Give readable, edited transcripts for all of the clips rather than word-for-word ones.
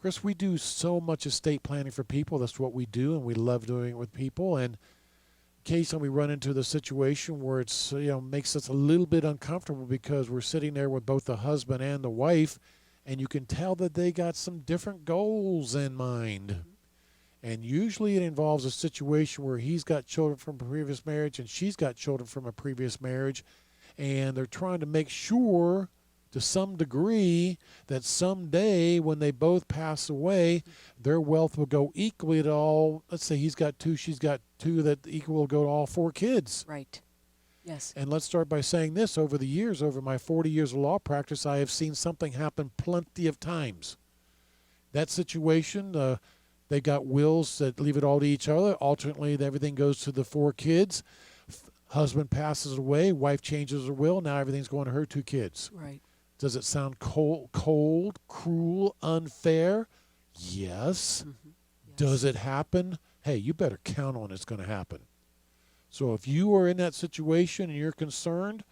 Chris, we do so much estate planning for people. That's what we do, and we love doing it with people. And occasionally we run into the situation where it's makes us a little bit uncomfortable because we're sitting there with both the husband and the wife, and you can tell that they got some different goals in mind. Mhm. And usually it involves a situation where he's got children from a previous marriage and she's got children from a previous marriage, and they're trying to make sure to some degree that someday when they both pass away, their wealth will go equally to all. Let's say he's got two, she's got two, that equal will go to all four kids. Right. Yes. And let's start by saying this: over the years, over my 40 years of law practice, I have seen something happen plenty of times. That situation, they got wills that leave it all to each other. Alternately, everything goes to the four kids. Husband passes away, wife changes her will. Now everything's going to her two kids. Right. Does it sound cold, cruel, unfair? Yes. Hmm. Yes. Does it happen? Hey, you better count on it's going to happen. So if you are in that situation and you're concerned,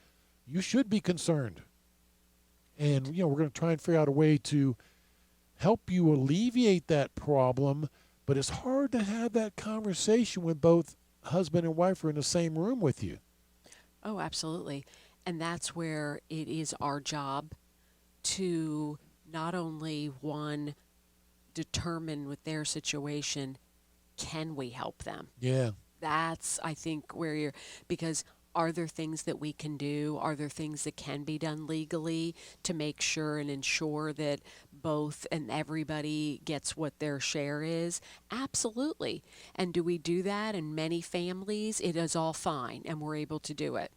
you should be concerned. And we're going to try and figure out a way to help you alleviate that problem, but it's hard to have that conversation when both husband and wife are in the same room with you. Oh, absolutely. And that's where it is our job to not only one determine with their situation, can we help them? Yeah. That's, I think, where you're, because are there things that we can do? Are there things that can be done legally to make sure and ensure that both and everybody gets what their share is? Absolutely. And do we do that in many families? It is all fine and we're able to do it.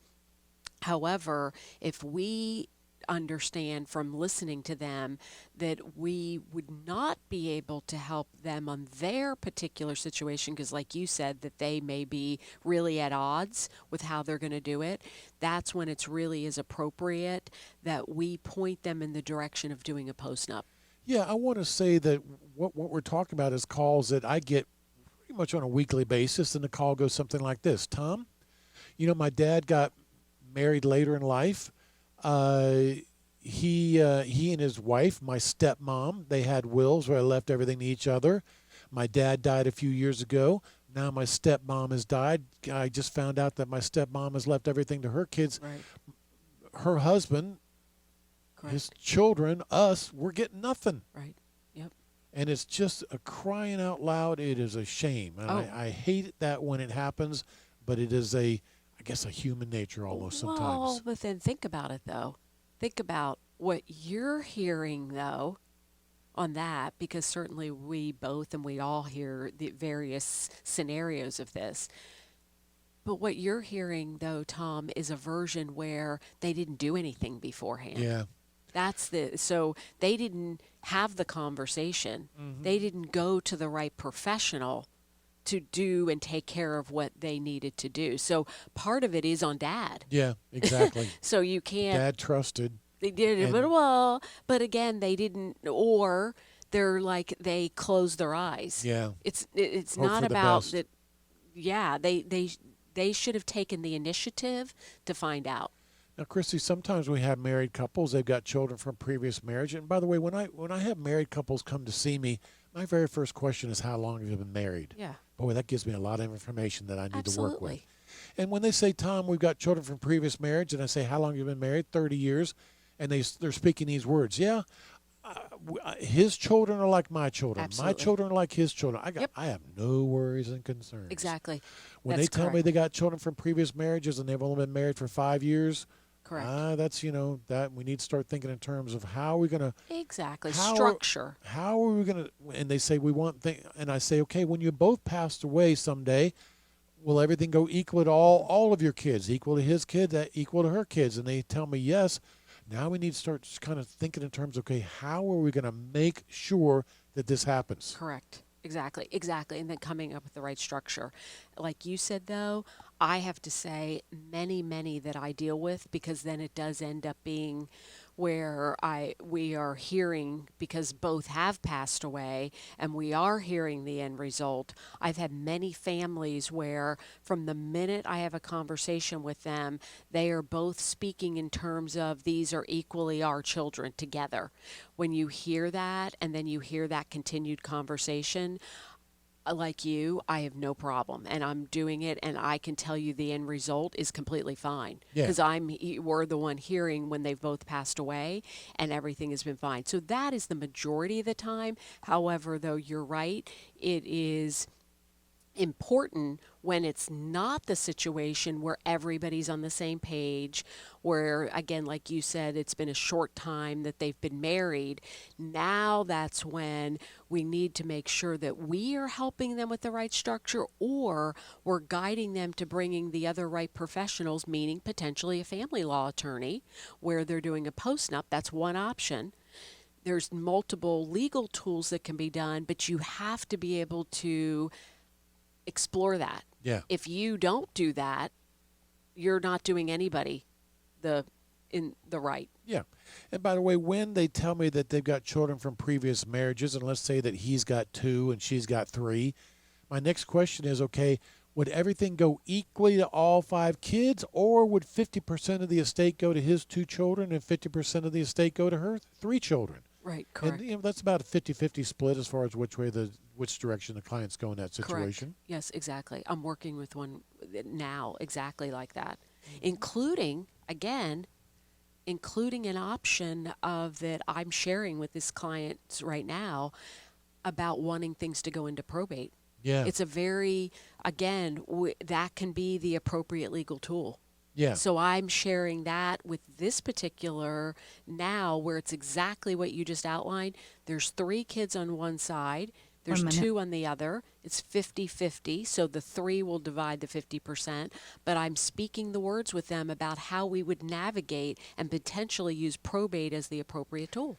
However, if we understand from listening to them that we would not be able to help them on their particular situation, because like you said, that they may be really at odds with how they're going to do it, that's when it's really is appropriate that we point them in the direction of doing a post-nup. Yeah, I want to say that what we're talking about is calls that I get pretty much on a weekly basis, and the call goes something like this: Tom, my dad got married later in life. He and his wife, my stepmom, they had wills where I left everything to each other. My dad died a few years ago. Now my stepmom has died. I just found out that my stepmom has left everything to her kids. Right. Her husband, his Correct. children, us, we're getting nothing. Right. Yep. And it's just a crying out loud. It is a shame. And Oh. I hate that when it happens, but it is I guess, a human nature almost Well, sometimes. but then think about it though. Think about what you're hearing though on that, because certainly we both and we all hear the various scenarios of this. But what you're hearing though, Tom, is a version where they didn't do anything beforehand. Yeah. So they didn't have the conversation. Hmm. They didn't go to the right professional to do and take care of what they needed to do. So part of it is on dad. Yeah, exactly. So you can't, Dad trusted. they did it, but And well, but again, they didn't, or they're like, they closed their eyes. yeah, It's hope not for the about best. that. Yeah, they should have taken the initiative to find out. Now, Christy, sometimes we have married couples. They've got children from previous marriage. And by the way, when I have married couples come to see me, my very first question is, how long have you been married? Yeah, Boy, that gives me a lot of information that I need to work with. absolutely. And when they say, Tom, we've got children from previous marriage, and I say, how long have you been married? 30 years. And they're speaking these words. Yeah, his children are like my children. My Absolutely. children are like his children. Yep, I have no worries and concerns. exactly. When they That's tell me correct. they got children from previous marriages and they've only been married for 5 years, Correct. that's that we need to start thinking in terms of how are we gonna Exactly. how are, Structure. how are we gonna, and they say we want and I say, okay, when you both passed away someday, will everything go equal to all of your kids, equal to his kids, equal to her kids? And they tell me yes. Now we need to start just kind of thinking in terms of, okay, how are we going to make sure that this happens? Correct. Exactly. Exactly. And then coming up with the right structure. Like you said, though, I have to say many, many that I deal with, because then it does end up being where we are hearing, because both have passed away and we are hearing the end result. I've had many families where from the minute I have a conversation with them, they are both speaking in terms of these are equally our children together. When you hear that and then you hear that continued conversation, like you, I have no problem, and I'm doing it, and I can tell you the end result is completely fine Yeah. because we're the one hearing when they've both passed away, and everything has been fine. So that is the majority of the time. However, though, you're right, it is important when it's not the situation where everybody's on the same page, where, again, like you said, it's been a short time that they've been married. Now that's when we need to make sure that we are helping them with the right structure, or we're guiding them to bringing the other right professionals, meaning potentially a family law attorney, where they're doing a post-nup. That's one option. There's multiple legal tools that can be done, but you have to be able to explore that. Yeah. If you don't do that, you're not doing anybody the right. Yeah. And by the way, when they tell me that they've got children from previous marriages, and let's say that he's got 2 and she's got 3, my next question is, okay, would everything go equally to all 5 kids, or would 50% of the estate go to his 2 children and 50% of the estate go to her 3 children? Right, correct. And that's about a 50-50 split as far as which direction the clients go in that situation. Correct. Yes, exactly. I'm working with one now exactly like that, including, again, including an option of that I'm sharing with this client right now about wanting things to go into probate. Yeah. It's a very, again, that can be the appropriate legal tool. Yeah. So I'm sharing that with this particular now, where it's exactly what you just outlined. There's 3 kids on one side. There's 2 on the other. It's 50-50, so the 3 will divide the 50%. But I'm speaking the words with them about how we would navigate and potentially use probate as the appropriate tool.